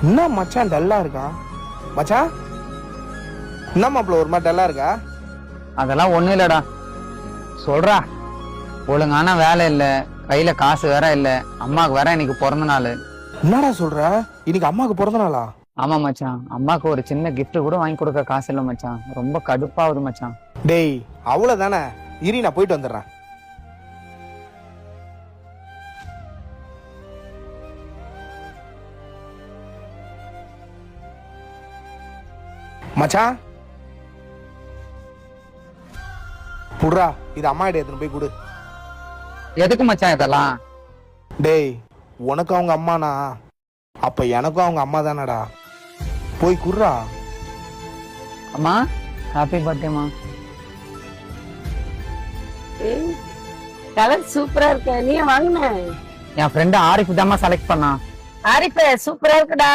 என்ன மச்சான் டல்லா இருக்கான்? மச்சான் என்ன மாப்பிள்ள ஒரு மாதிரி டல்லா இருக்கா? அதெல்லாம் ஒண்ணும் இல்லடா. சொல்றா, ஒழுங்கான வேலை இல்ல, கையில காசு வேற இல்ல, அம்மாவுக்கு வேற இன்னைக்கு பிறந்த நாள். என்னடா சொல்ற? இன்னைக்கு அம்மாவுக்கு பிறந்த நாளா? ஆமா மச்சான், அம்மாக்கு ஒரு சின்ன gift கூட வாங்கி கொடுக்க காசு இல்ல மச்சான். ரொம்ப கடுப்பாகுது மச்சான். டேய் அவ்வளவுதானே, இரு நான் போயிட்டு வந்துடுறேன். மச்சான் புட்ரா, இது அம்மா கிட்ட எடுத்துன்னு போய் கொடு. எதுக்கு மச்சான் இதெல்லாம்? டேய் உனக்கு அவங்க அம்மானா அப்ப எனக்கும் அவங்க அம்மா தானடா, போய் குடுறா. அம்மா, ஹாப்பி பர்த்டேமா. கலர் சூப்பரா இருக்கு. நீ வாங்கின? என் ஃப்ரெண்டு ஆரிஃப் தாம்மா செலக்ட் பண்ணா. ஆரிப்ப சூப்பரா இருக்குடா.